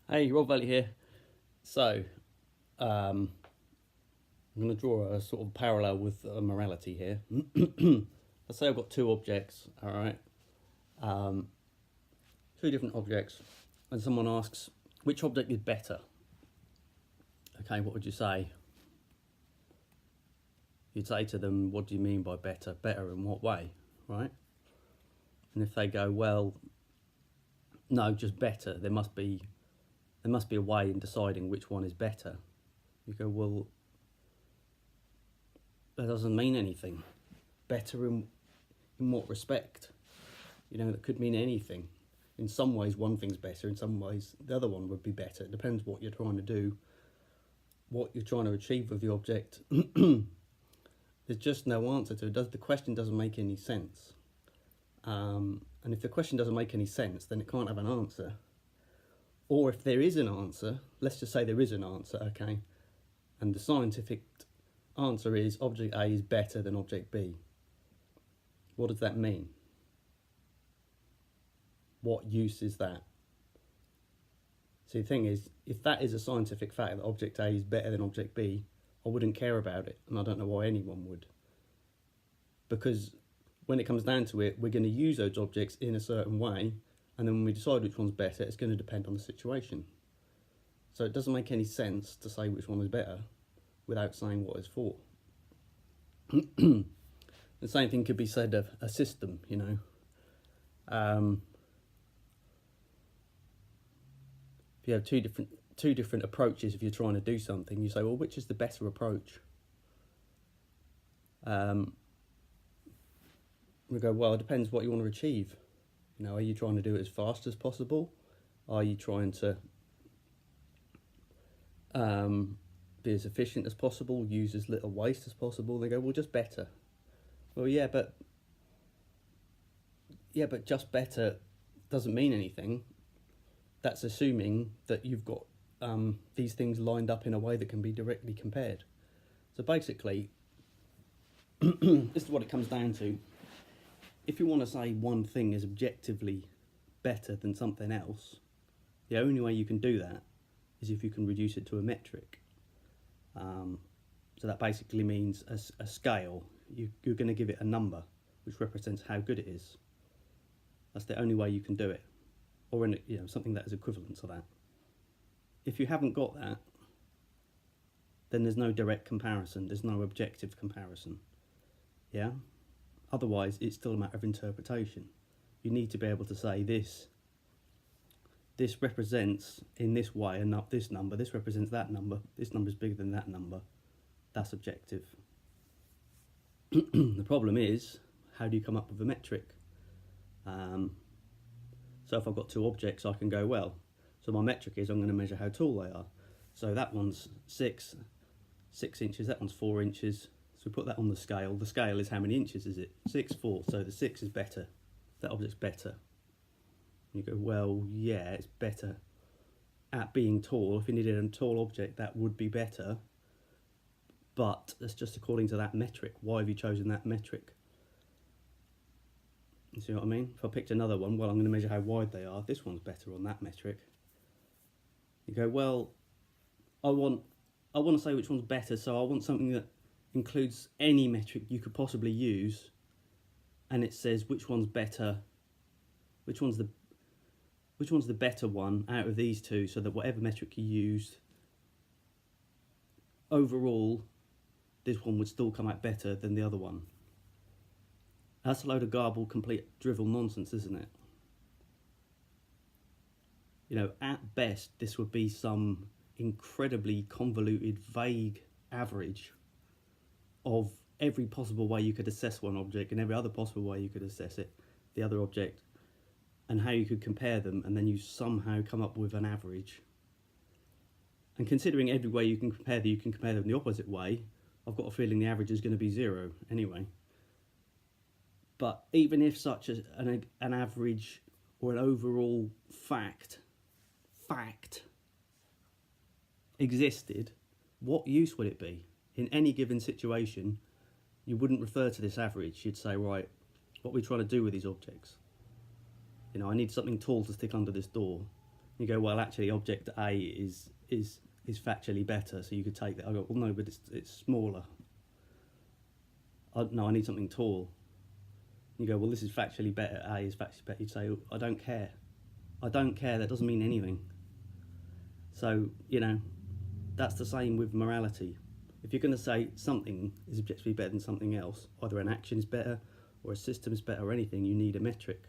Hey, Rob Valley here. So, I'm going to draw a sort of parallel with morality here. Let's say I've got two objects, all right? Um, Two different objects, and someone asks, which object is better? Okay, what would you say? You'd say to them, what do you mean by better? Better in what way, right? And if they go, well, no, just better, there must be a way in deciding which one is better. You go, well, that doesn't mean anything. Better in what respect? You know, that could mean anything. In some ways, one thing's better. In some ways, the other one would be better. It depends what you're trying to do, what you're trying to achieve with the object. There's just no answer to it. The question doesn't make any sense. And if the question doesn't make any sense, then it can't have an answer. Or if there is an answer, let's just say there is an answer, okay? And the scientific answer is object A is better than object B. What does that mean? What use is that? See, the thing is, if that is a scientific fact that object A is better than object B, I wouldn't care about it, and I don't know why anyone would. Because when it comes down to it, we're going to use those objects in a certain way, and then when we decide which one's better, it's going to depend on the situation. So it doesn't make any sense to say which one is better without saying what it's for. The same thing could be said of a system, you know. If you have two different approaches, if you're trying to do something, you say, well, which is the better approach? We go, well, it depends what you want to achieve. You know, are you trying to do it as fast as possible? Are you trying to be as efficient as possible, use as little waste as possible? They go, well, just better. Well, yeah, but just better doesn't mean anything. That's assuming that you've got these things lined up in a way that can be directly compared. So basically, this is what it comes down to. If you want to say one thing is objectively better than something else, the only way you can do that is if you can reduce it to a metric. So that basically means a scale. You're going to give it a number which represents how good it is. That's the only way you can do it, or something that is equivalent to that. If you haven't got that, then there's no direct comparison. There's no objective comparison. Yeah. Otherwise, it's still a matter of interpretation. You need to be able to say this represents in this way and not this number. This represents that number. This number is bigger than that number. That's objective. The problem is, how do you come up with a metric? So if I've got two objects, I can go, well, so my metric is I'm going to measure how tall they are. So that one's 6 inches, that one's 4 inches. So we put that on the scale. The scale is how many inches is it? 6, 4. So the 6 is better. That object's better. And you go, well, yeah, it's better at being tall. If you needed a tall object, that would be better. But that's just according to that metric. Why have you chosen that metric? You see what I mean? If I picked another one, well, I'm going to measure how wide they are. This one's better on that metric. You go, well, I want to say which one's better, so I want something that includes any metric you could possibly use, and it says which one's better, which one's the better one out of these two, so that whatever metric you used, overall, this one would still come out better than the other one. That's a load of garble, complete drivel nonsense, isn't it? You know, at best, this would be some incredibly convoluted, vague average of every possible way you could assess one object and every other possible way you could assess it, the other object, and how you could compare them, and then you somehow come up with an average. And considering every way you can compare them the opposite way, I've got a feeling the average is going to be 0 anyway. But even if such an average or an overall fact existed, what use would it be? In any given situation, you wouldn't refer to this average. You'd say, right, what are we trying to do with these objects? You know, I need something tall to stick under this door. You go, well, actually, object A is factually better, so you could take that. I go, well, no, but it's smaller. No, I need something tall. You go, well, this is factually better. A is factually better. You'd say, I don't care. I don't care. That doesn't mean anything. So, you know, that's the same with morality. If you're going to say something is objectively better than something else, either an action is better or a system is better or anything, you need a metric.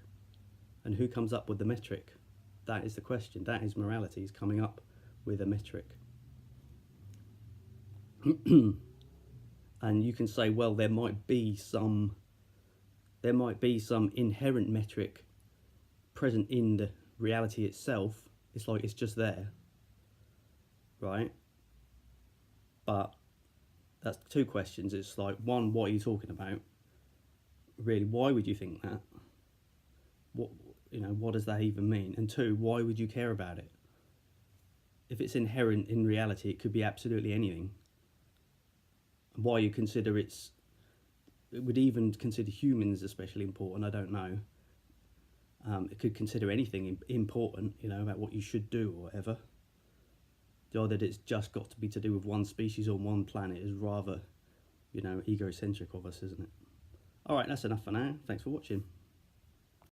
And who comes up with the metric? That is the question. That is morality, is coming up with a metric. And you can say, well, there might be some inherent metric present in the reality itself. It's like it's just there, right? But that's two questions. It's like, one, what are you talking about? Really, why would you think that? What does that even mean? And two, why would you care about it? If it's inherent in reality, it could be absolutely anything. Why you consider it would even consider humans especially important, I don't know. It could consider anything important, about what you should do or whatever. Or that it's just got to be to do with one species on one planet is rather, egocentric of us, isn't it? All right, that's enough for now. Thanks for watching.